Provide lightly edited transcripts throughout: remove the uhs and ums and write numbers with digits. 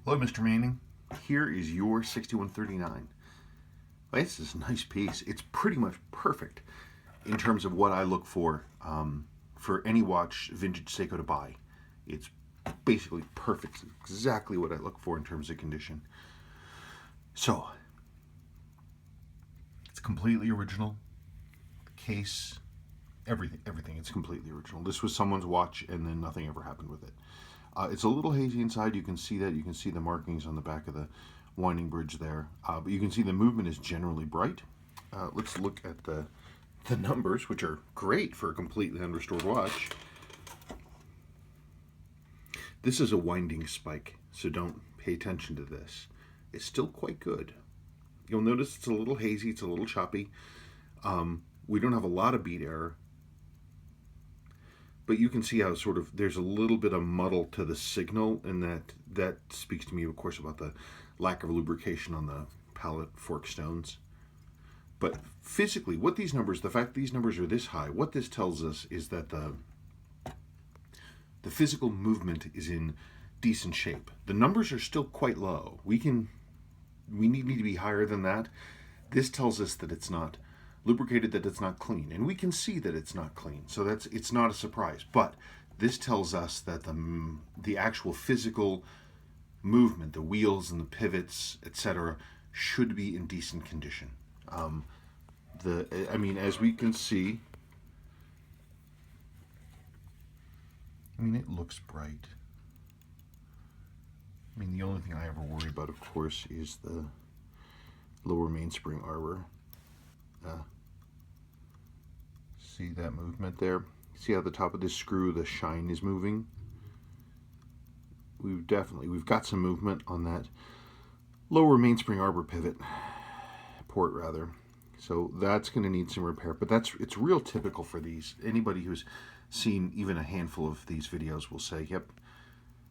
Hello, Mr. Manning. Here is your 6139. This is a nice piece. It's pretty much perfect in terms of what I look for any watch vintage Seiko to buy. It's basically perfect. It's exactly what I look for in terms of condition. So, it's completely original. The case, everything. It's completely original. This was someone's watch, and then nothing ever happened with it. It's a little hazy inside. You can see that. You can see the markings on the back of the winding bridge there. But you can see the movement is generally bright. Let's look at the numbers, which are great for a completely unrestored watch. This is a winding spike, so don't pay attention to this. It's still quite good. You'll notice it's a little hazy. It's a little choppy. We don't have a lot of beat error. But you can see how sort of there's a little bit of muddle to the signal, and that speaks to me, of course, about the lack of lubrication on the pallet fork stones. But physically, what these numbers, the fact these numbers are this high, what this tells us is that the physical movement is in decent shape. The numbers are still quite low. We need to be higher than that. This tells us that it's not lubricated, that it's not clean, and we can see that it's not clean, so it's not a surprise. But this tells us that the actual physical movement, the wheels and the pivots, etc., should be in decent condition. As we can see, it looks bright. The only thing I ever worry about, of course, is the lower mainspring arbor. See that movement there? See how the top of this screw, the shine is moving? We've got some movement on that lower mainspring arbor port rather. So that's going to need some repair, but it's real typical for these. Anybody who's seen even a handful of these videos will say, yep,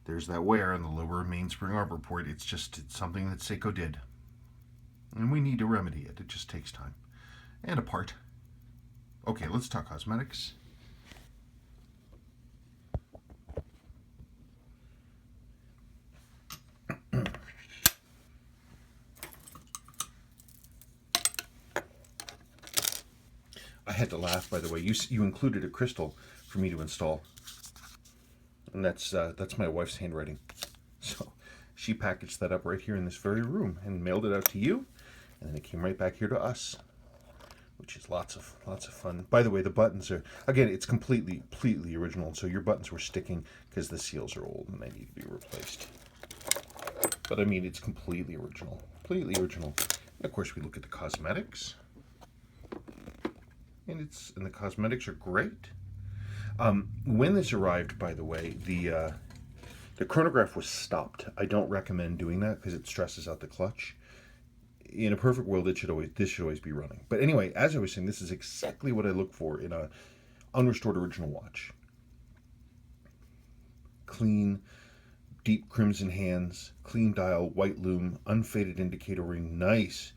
there's that wear on the lower mainspring arbor port. It's something that Seiko did. And we need to remedy it. It just takes time. And a part. Okay, let's talk cosmetics. I had to laugh, by the way. You included a crystal for me to install, and that's my wife's handwriting. So she packaged that up right here in this very room and mailed it out to you, and then it came right back here to us, which is lots of fun. By the way, the buttons are, again, it's completely original. So your buttons were sticking because the seals are old and they need to be replaced. But it's completely original, And of course, we look at the cosmetics, and the cosmetics are great. When this arrived, by the way, the chronograph was stopped. I don't recommend doing that because it stresses out the clutch. In a perfect world, this should always be running. But anyway, as I was saying, this is exactly what I look for in a unrestored original watch. Clean, deep crimson hands, clean dial, white lume, unfaded indicator ring, nice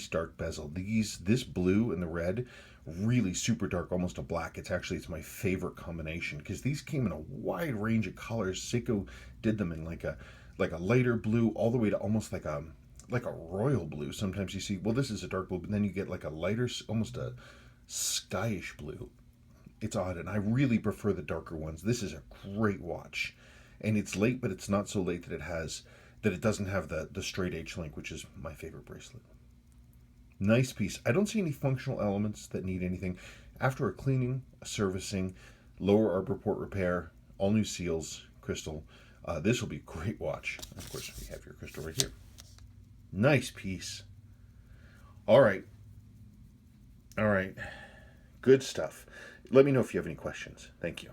dark bezel. This blue and the red, really super dark, almost a black. It's my favorite combination because these came in a wide range of colors. Seiko did them in like a lighter blue all the way to almost like a royal blue. Sometimes you see, well, this is a dark blue, but then you get like a lighter, almost a skyish blue. It's odd, and I really prefer the darker ones. This is a great watch, and it's late, but it's not so late that it doesn't have the straight H link, which is my favorite bracelet. Nice piece. I don't see any functional elements that need anything. After a cleaning, a servicing, lower arbor port repair, all new seals, crystal, this will be a great watch. Of course, we have your crystal right here. Nice piece. All right. Good stuff. Let me know if you have any questions. Thank you.